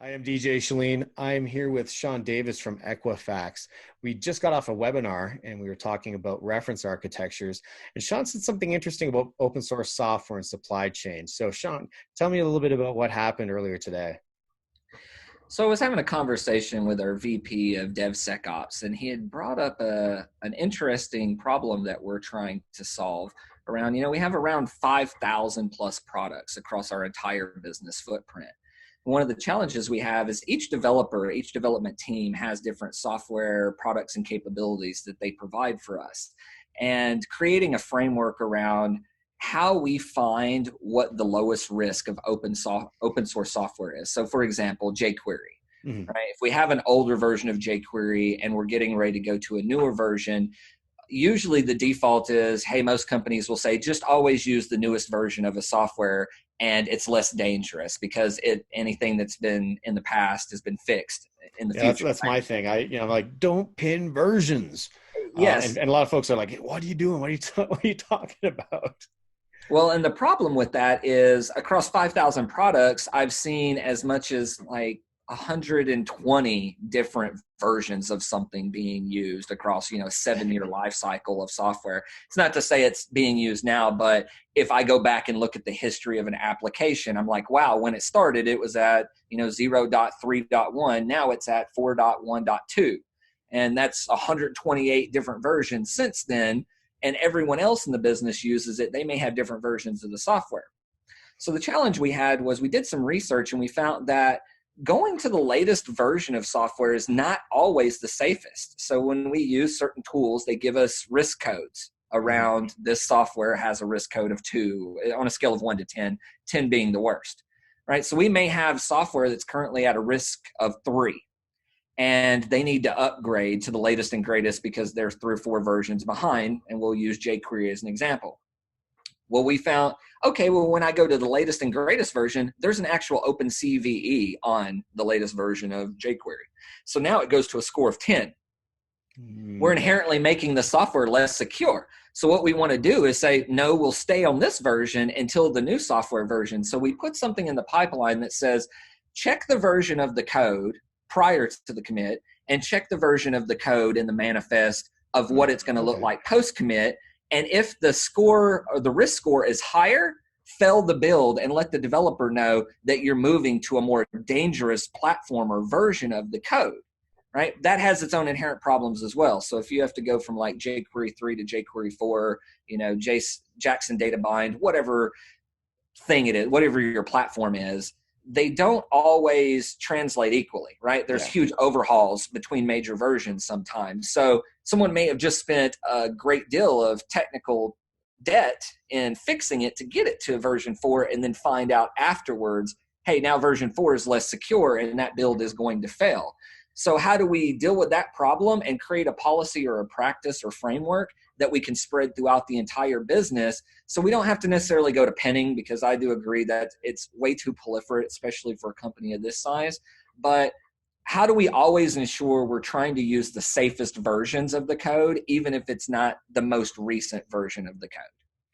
I am DJ Shalene. I am here with Sean Davis from Equifax. We just got off a webinar and we were talking about reference architectures. And Sean said something interesting about open source software and supply chain. So Sean, tell me a little bit about what happened earlier today. So I was having a conversation with our VP of DevSecOps, and he had brought up an interesting problem that we're trying to solve around, we have around 5,000 plus products across our entire business footprint. One of the challenges we have is each development team has different software products and capabilities that they provide for us. And creating a framework around how we find what the lowest risk of open source software is. So for example, jQuery, right? If we have an older version of jQuery and we're getting ready to go to a newer version, usually the default is, hey, most companies will say, just always use the newest version of a software and it's less dangerous because anything that's been in the past has been fixed in the future. That's my thing. I'm like, don't pin versions. Yes. And a lot of folks are like, what are you doing? What are you talking about? Well, and the problem with that is across 5,000 products, I've seen as much as like 120 different versions of something being used across, a 7-year life cycle of software. It's not to say it's being used now, but if I go back and look at the history of an application, I'm like, wow, when it started, it was at, 0.3.1. Now it's at 4.1.2. And that's 128 different versions since then. And everyone else in the business uses it. They may have different versions of the software. So the challenge we had was we did some research and we found that going to the latest version of software is not always the safest. So when we use certain tools, they give us risk codes around this software has a risk code of 2 on a scale of 1 to 10, 10 being the worst, right? So we may have software that's currently at a risk of 3. And they need to upgrade to the latest and greatest because they're 3 or 4 versions behind, and we'll use jQuery as an example. Well, we found, when I go to the latest and greatest version, there's an actual open CVE on the latest version of jQuery. So now it goes to a score of 10. We're inherently making the software less secure. So what we want to do is say, no, we'll stay on this version until the new software version. So we put something in the pipeline that says, check the version of the code prior to the commit and check the version of the code in the manifest of what it's going to look like post commit. And if the score or the risk score is higher, fail the build and let the developer know that you're moving to a more dangerous platform or version of the code, right? That has its own inherent problems as well. So if you have to go from like jQuery 3 to jQuery 4, Jackson data bind, whatever thing it is, whatever your platform is, they don't always translate equally, right? There's huge overhauls between major versions sometimes. So someone may have just spent a great deal of technical debt in fixing it to get it to version 4 and then find out afterwards, hey, now version 4 is less secure and that build is going to fail. So how do we deal with that problem and create a policy or a practice or framework that we can spread throughout the entire business so we don't have to necessarily go to penning, because I do agree that it's way too proliferate, especially for a company of this size. But how do we always ensure we're trying to use the safest versions of the code, even if it's not the most recent version of the code?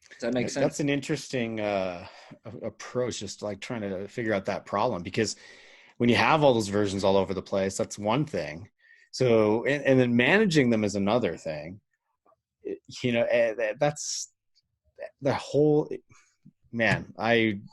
Does that make sense? That's an interesting approach, just like trying to figure out that problem, because when you have all those versions all over the place, that's one thing. So, and then managing them is another thing. That's the whole, man, I'm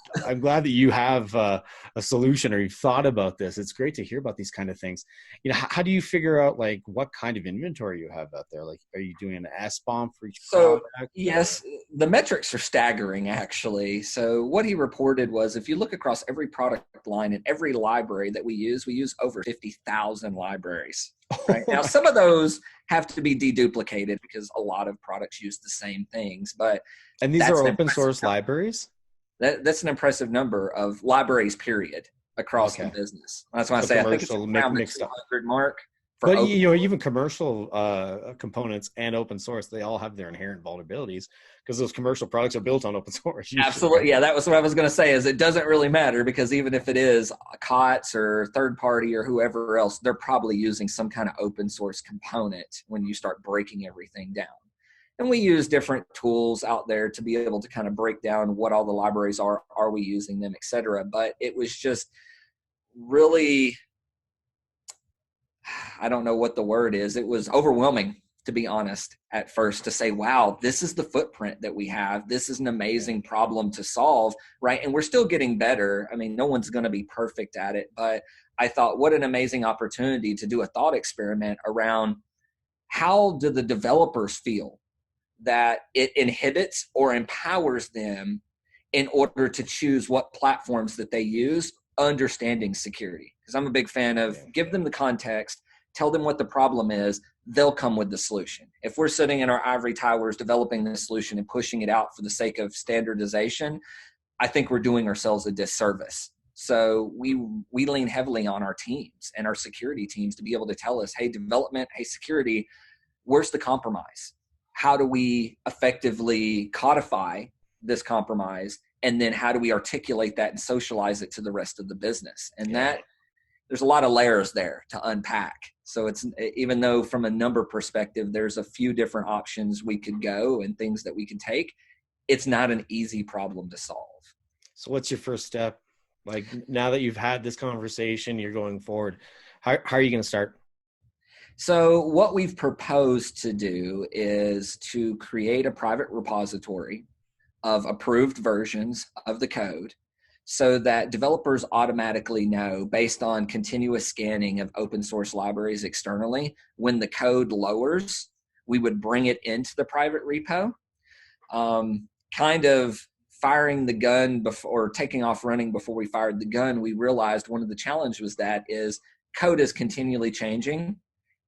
glad that you have a solution or you've thought about this. It's great to hear about these kind of things. How do you figure out like what kind of inventory you have out there? Like, are you doing an SBOM for each product? Yes, the metrics are staggering actually. So what he reported was if you look across every product line and every library that we use over 50,000 libraries. Right? Now, some of those have to be deduplicated because a lot of products use the same things. And these are open source libraries? That's an impressive number of libraries, period, across the business. That's why I say I think it's around the 200 mark. But even commercial components and open source, they all have their inherent vulnerabilities because those commercial products are built on open source. Usually. Absolutely. Yeah, that was what I was going to say is it doesn't really matter because even if it is COTS or third party or whoever else, they're probably using some kind of open source component when you start breaking everything down. And we use different tools out there to be able to kind of break down what all the libraries are we using them, et cetera. But it was just really, I don't know what the word is. It was overwhelming, to be honest, at first, to say, wow, this is the footprint that we have. This is an amazing problem to solve, right? And we're still getting better. I mean, no one's going to be perfect at it, but I thought, what an amazing opportunity to do a thought experiment around how do the developers feel that it inhibits or empowers them in order to choose what platforms that they use, understanding security. Because I'm a big fan of give them the context, tell them what the problem is, they'll come with the solution. If we're sitting in our ivory towers developing the solution and pushing it out for the sake of standardization, I think we're doing ourselves a disservice. So we lean heavily on our teams and our security teams to be able to tell us, hey, development, hey, security, where's the compromise? How do we effectively codify this compromise? And then how do we articulate that and socialize it to the rest of the business? And that there's a lot of layers there to unpack. So it's, even though from a number perspective, there's a few different options we could go and things that we can take, it's not an easy problem to solve. So what's your first step? Like, now that you've had this conversation, you're going forward, how are you going to start? So what we've proposed to do is to create a private repository of approved versions of the code so that developers automatically know, based on continuous scanning of open source libraries externally, when the code lowers, we would bring it into the private repo. Kind of firing the gun before, or taking off running before we fired the gun, we realized one of the challenges was that is code is continually changing.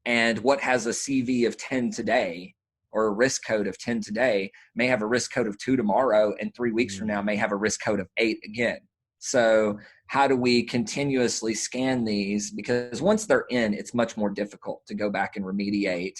And what has a CV of 10 today, or a risk code of 10 today, may have a risk code of 2 tomorrow, and 3 weeks from now may have a risk code of 8 again. So how do we continuously scan these? Because once they're in, it's much more difficult to go back and remediate,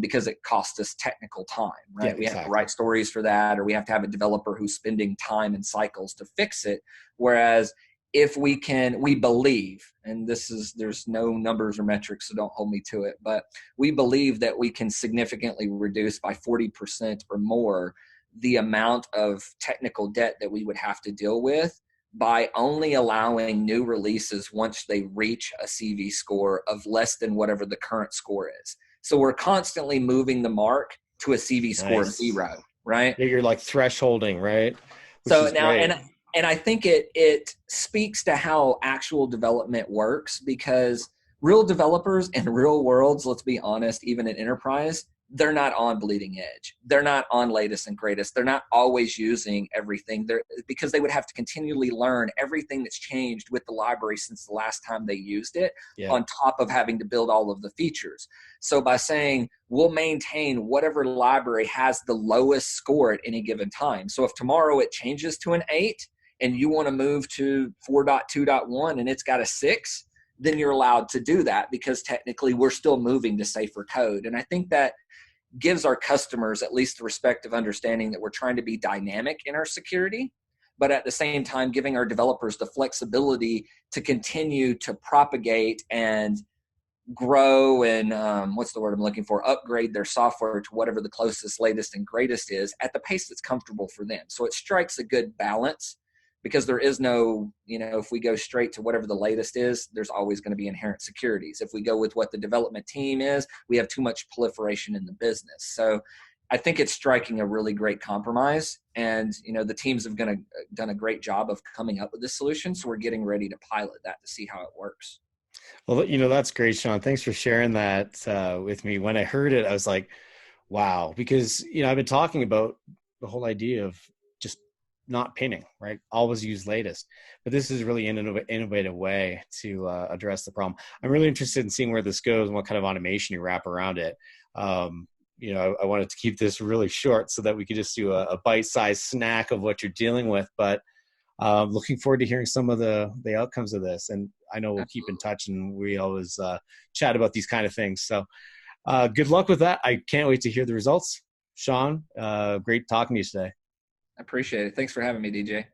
because it costs us technical time, right? We have to write stories for that, or we have to have a developer who's spending time and cycles to fix it. Whereas if we can, we believe, and there's no numbers or metrics, so don't hold me to it, but we believe that we can significantly reduce by 40% or more the amount of technical debt that we would have to deal with by only allowing new releases once they reach a CV score of less than whatever the current score is. So we're constantly moving the mark to a CV score of 0, right? Yeah, you're like thresholding, right? Which so now, great. And I think it speaks to how actual development works, because real developers in real worlds, let's be honest, even in enterprise, they're not on bleeding edge. They're not on latest and greatest. They're not always using everything because they would have to continually learn everything that's changed with the library since the last time they used it, on top of having to build all of the features. So by saying we'll maintain whatever library has the lowest score at any given time. So if tomorrow it changes to an 8 and you want to move to 4.2.1 and it's got a 6, then you're allowed to do that, because technically we're still moving to safer code. And I think that gives our customers at least the respective understanding that we're trying to be dynamic in our security, but at the same time giving our developers the flexibility to continue to propagate and grow and what's the word I'm looking for, upgrade their software to whatever the closest, latest, and greatest is at the pace that's comfortable for them. So it strikes a good balance, because there is no, if we go straight to whatever the latest is, there's always going to be inherent securities. If we go with what the development team is, we have too much proliferation in the business. So I think it's striking a really great compromise. And, the teams have done a great job of coming up with this solution. So we're getting ready to pilot that to see how it works. Well, that's great, Sean. Thanks for sharing that with me. When I heard it, I was like, wow, because, I've been talking about the whole idea of just not pinning, right? Always use latest. But this is really an innovative way to address the problem. I'm really interested in seeing where this goes and what kind of automation you wrap around it. I wanted to keep this really short so that we could just do a bite-sized snack of what you're dealing with. But looking forward to hearing some of the outcomes of this. And I know we'll keep in touch, and we always chat about these kind of things. So good luck with that. I can't wait to hear the results. Sean, great talking to you today. I appreciate it. Thanks for having me, DJ.